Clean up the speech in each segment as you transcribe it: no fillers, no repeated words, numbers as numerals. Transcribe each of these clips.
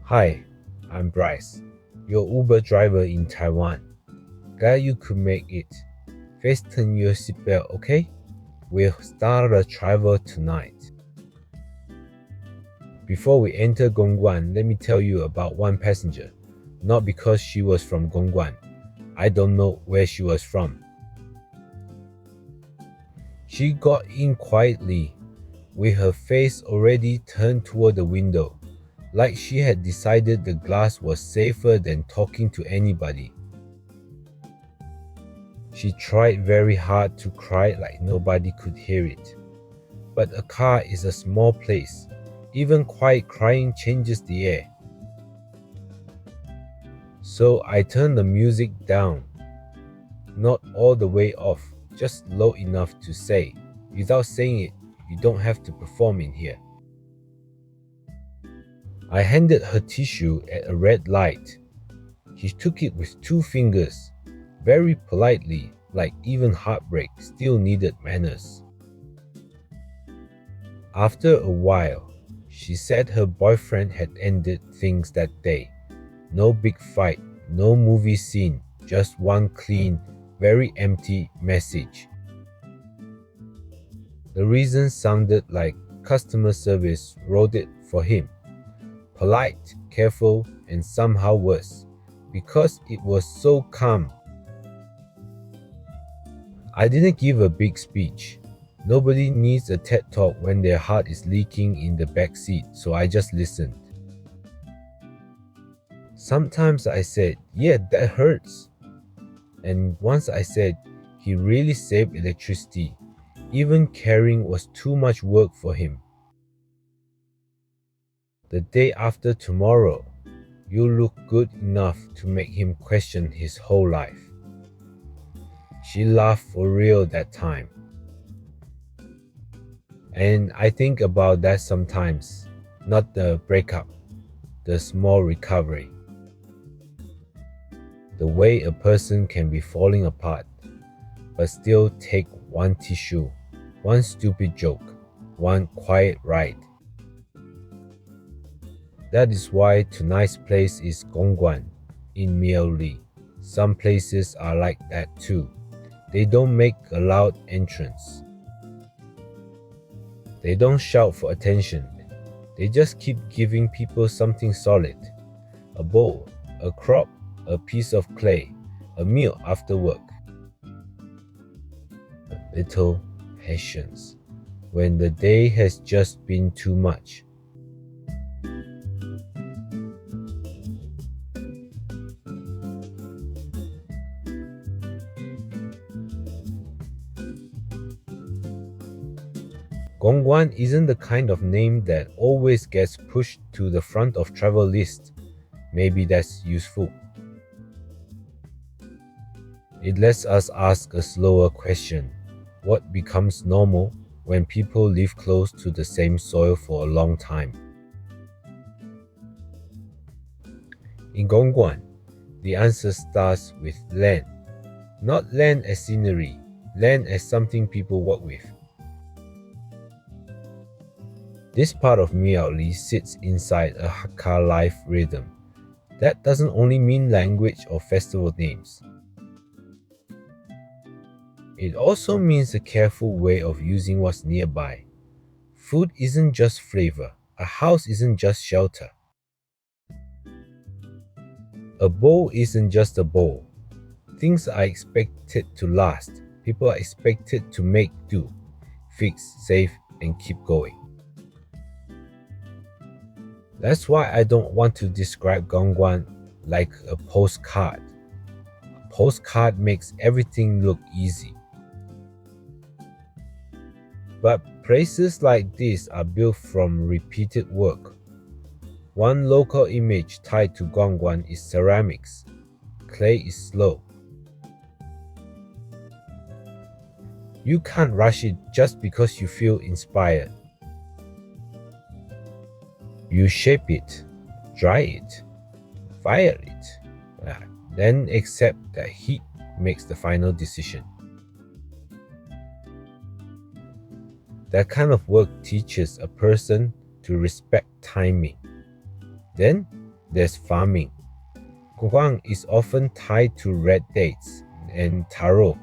Hi, I'm Bryce, your Uber driver in Taiwan. Glad you could make it. Fasten your seatbelt, okay? We'll start the travel tonight. Before we enter Gongguan, let me tell you about one passenger. Not because she was from Gongguan. I don't know where she was from. She got in quietly, with her face already turned toward the window, like she had decided the glass was safer than talking to anybody. She tried very hard to cry like nobody could hear it. But a car is a small place. Even quiet crying changes the air. So I turned the music down. Not all the way off, just low enough to say, without saying it, you don't have to perform in here. I handed her tissue at a red light. She took it with 2 fingers, very politely, like even heartbreak still needed manners. After a while, she said her boyfriend had ended things that day. No big fight, no movie scene, just one clean, very empty message. The reason sounded like customer service wrote it for him. Polite, careful, and somehow worse, because it was so calm. I didn't give a big speech. Nobody needs a TED talk when their heart is leaking in the back seat, so I just listened. Sometimes I said, "Yeah, that hurts." And once I said, "He really saved electricity. Even caring was too much work for him." The day after tomorrow, you look good enough to make him question his whole life. She laughed for real that time. And I think about that sometimes, not the breakup, the small recovery. The way a person can be falling apart, but still take one tissue, one stupid joke, one quiet ride. That is why tonight's place is Gongguan in Miaoli. Some places are like that too. They don't make a loud entrance. They don't shout for attention. They just keep giving people something solid. A bowl, a crop, a piece of clay, a meal after work. A little patience when the day has just been too much. Gongguan isn't the kind of name that always gets pushed to the front of travel lists. Maybe that's useful. It lets us ask a slower question. What becomes normal when people live close to the same soil for a long time? In Gongguan, the answer starts with land. Not land as scenery, land as something people work with. This part of Miaoli sits inside a Hakka life rhythm. That doesn't only mean language or festival names. It also means a careful way of using what's nearby. Food isn't just flavor. A house isn't just shelter. A bowl isn't just a bowl. Things are expected to last. People are expected to make do, fix, save, and keep going. That's why I don't want to describe Gongguan like a postcard. A postcard makes everything look easy. But places like this are built from repeated work. One local image tied to Gongguan is ceramics. Clay is slow. You can't rush it just because you feel inspired. You shape it, dry it, fire it, then accept that heat makes the final decision. That kind of work teaches a person to respect timing. Then There's farming. Gongguan is often tied to red dates and taro.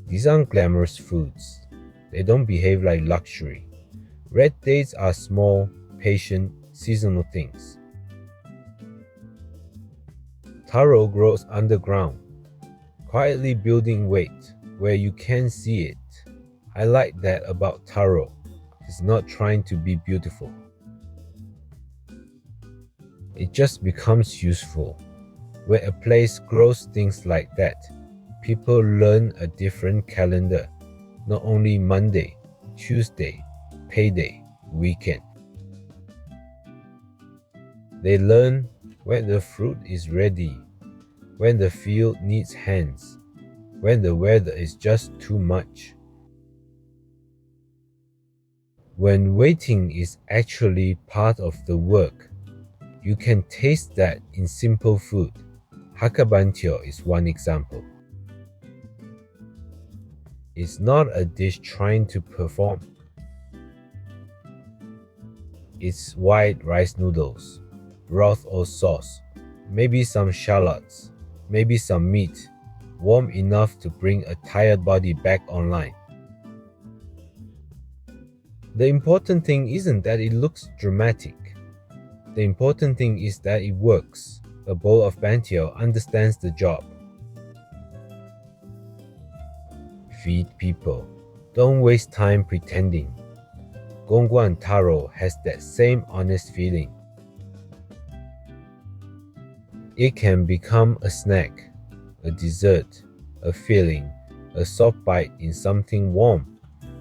These aren't glamorous foods. They don't behave like luxury. Red dates are small, patient, seasonal things. Taro grows underground, quietly building weight where you can't see it. I like that about taro. It's not trying to be beautiful. It just becomes useful. When a place grows things like that, people learn a different calendar, not only Monday, Tuesday, payday, weekend. They learn when the fruit is ready, when the field needs hands, when the weather is just too much. When waiting is actually part of the work, you can taste that in simple food. Hakabantio is one example. It's not a dish trying to perform. It's white rice noodles, broth or sauce, maybe some shallots, maybe some meat, warm enough to bring a tired body back online. The important thing isn't that it looks dramatic. The important thing is that it works. A bowl of bantio understands the job. Feed people. Don't waste time pretending. Gongguan taro has that same honest feeling. It can become a snack, a dessert, a filling, a soft bite in something warm.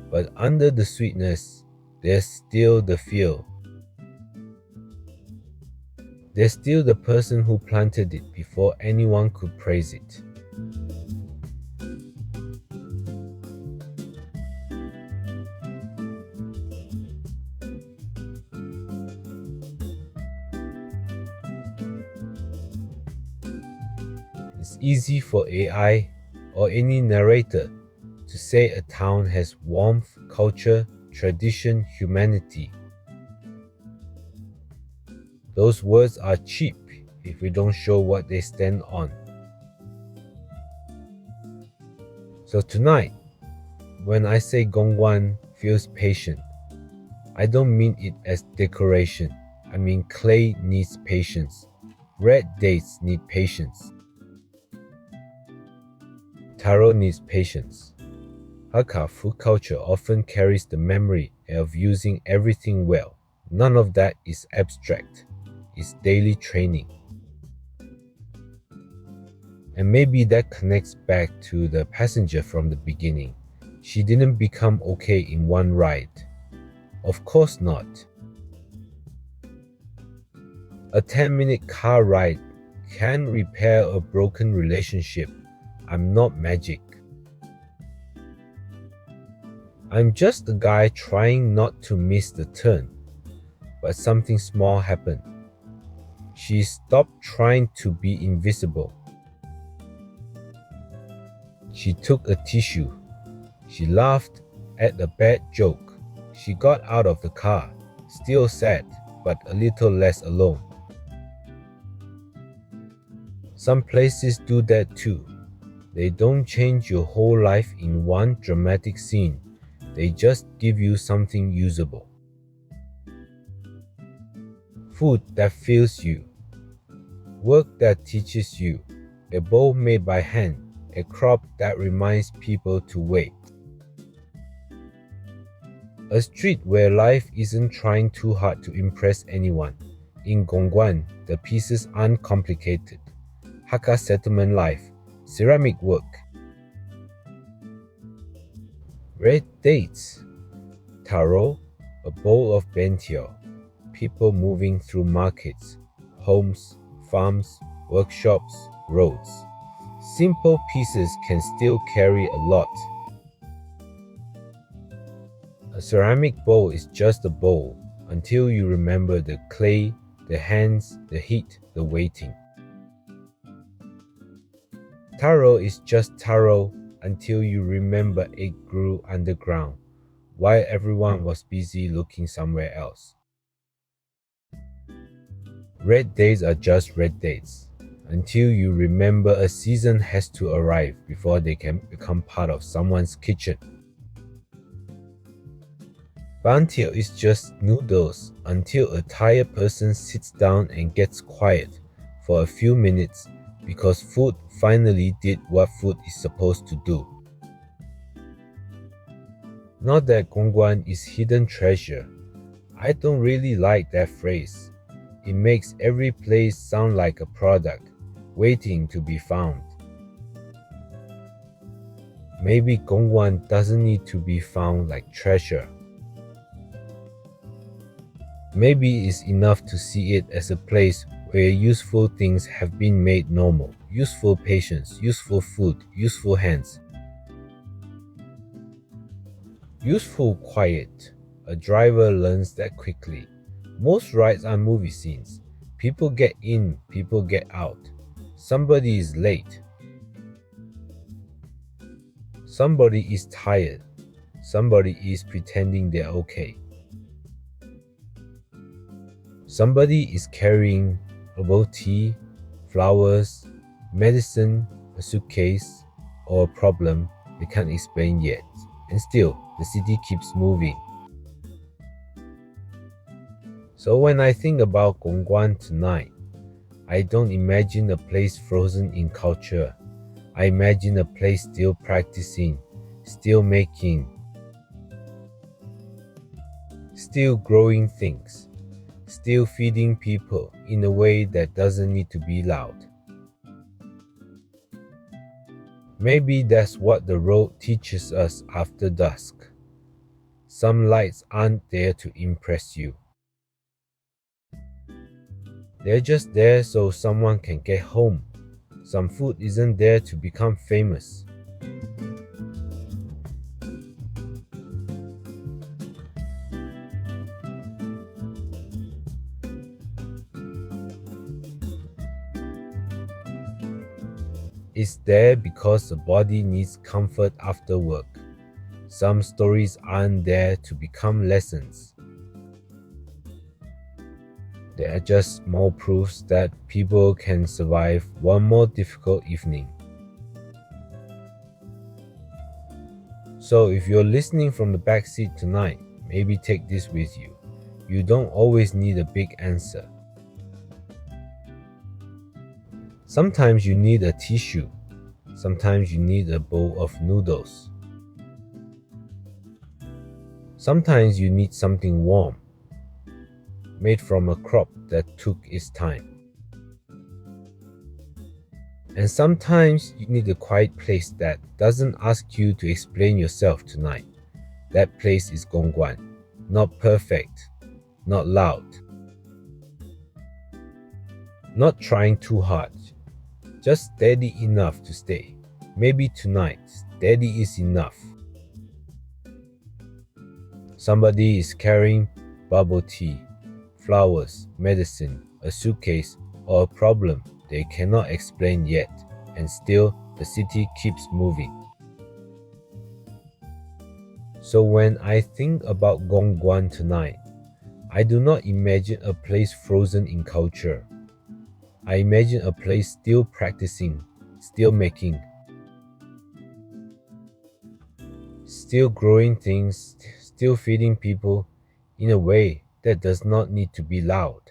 But under the sweetness, there's still the feel. There's still the person who planted it before anyone could praise it. It's easy for AI or any narrator to say a town has warmth, culture, tradition, humanity. Those words are cheap if we don't show what they stand on. So tonight, when I say Gongguan feels patient, I don't mean it as decoration. I mean clay needs patience. Red dates need patience. Taro needs patience. Hakka food culture often carries the memory of using everything well. None of that is abstract. It's daily training. And maybe that connects back to the passenger from the beginning. She didn't become okay in one ride. Of course not. A 10-minute car ride can repair a broken relationship. I'm not magic. I'm just a guy trying not to miss the turn. But something small happened. She stopped trying to be invisible. She took a tissue. She laughed at a bad joke. She got out of the car, still sad, but a little less alone. Some places do that too. They don't change your whole life in one dramatic scene. They just give you something usable. Food that fills you. Work that teaches you. A bowl made by hand. A crop that reminds people to wait. A street where life isn't trying too hard to impress anyone. In Gongguan, the pieces aren't complicated. Hakka settlement life. Ceramic work. Red dates. Taro. A bowl of bantio. People moving through markets. Homes. Farms. Workshops. Roads. Simple pieces can still carry a lot. A ceramic bowl is just a bowl until you remember the clay, the hands, the heat, the waiting. Taro is just taro until you remember it grew underground while everyone was busy looking somewhere else. Red days are just red days until you remember a season has to arrive before they can become part of someone's kitchen. Bantiao is just noodles until a tired person sits down and gets quiet for a few minutes because food finally did what food is supposed to do. Not that Gongguan is hidden treasure. I don't really like that phrase. It makes every place sound like a product, waiting to be found. Maybe Gongguan doesn't need to be found like treasure. Maybe it's enough to see it as a place where useful things have been made normal. Useful patience, useful food, useful hands. Useful quiet. A driver learns that quickly. Most rides are movie scenes. People get in, people get out. Somebody is late. Somebody is tired. Somebody is pretending they're okay. Somebody is carrying a bowl of tea, flowers, medicine, a suitcase, or a problem they can't explain yet. And still, the city keeps moving. So when I think about Gongguan tonight, I don't imagine a place frozen in culture. I imagine a place still practicing, still making, still growing things, still feeding people in a way that doesn't need to be loud. Maybe that's what the road teaches us after dusk. Some lights aren't there to impress you. They're just there so someone can get home. Some food isn't there to become famous. It's there because the body needs comfort after work. Some stories aren't there to become lessons. They are just small proofs that people can survive one more difficult evening. So if you're listening from the back seat tonight, maybe take this with you. You don't always need a big answer. Sometimes you need a tissue. Sometimes you need a bowl of noodles. Sometimes you need something warm, made from a crop that took its time. And sometimes you need a quiet place that doesn't ask you to explain yourself tonight. That place is Gongguan. Not perfect, not loud, not trying too hard, just steady enough to stay. Maybe tonight, steady is enough. Somebody is carrying bubble tea, flowers, medicine, a suitcase, or a problem they cannot explain yet, and still the city keeps moving. So when I think about Gongguan tonight, I do not imagine a place frozen in culture. I imagine a place still practicing, still making, still growing things, still feeding people in a way that does not need to be loud.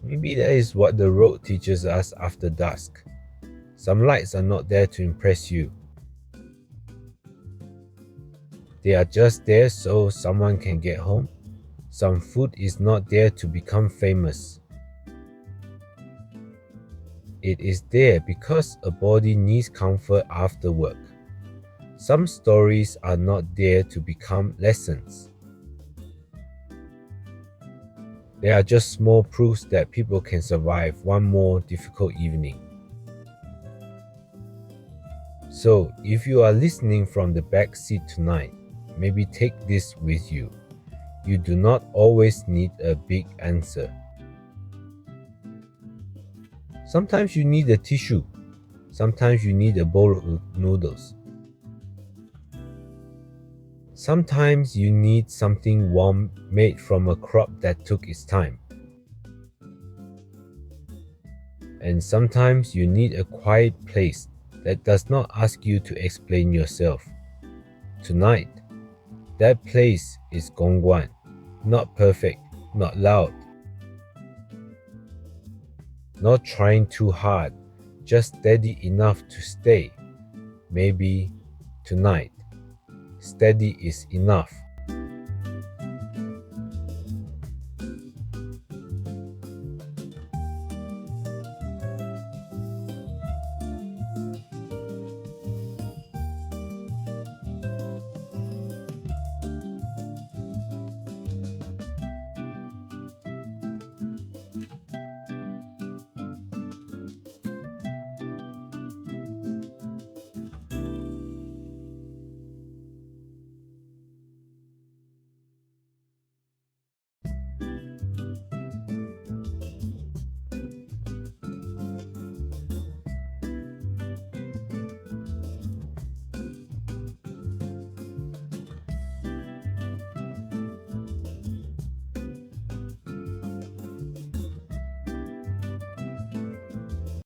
Maybe that is what the road teaches us after dusk. Some lights are not there to impress you. They are just there so someone can get home. Some food is not there to become famous. It is there because a body needs comfort after work. Some stories are not there to become lessons. They are just small proofs that people can survive one more difficult evening. So, if you are listening from the back seat tonight, maybe take this with you. You do not always need a big answer. Sometimes you need a tissue. Sometimes you need a bowl of noodles. Sometimes you need something warm made from a crop that took its time. And sometimes you need a quiet place that does not ask you to explain yourself. Tonight, that place is Gongguan. Not perfect, not loud, not trying too hard, just steady enough to stay. Maybe tonight, steady is enough.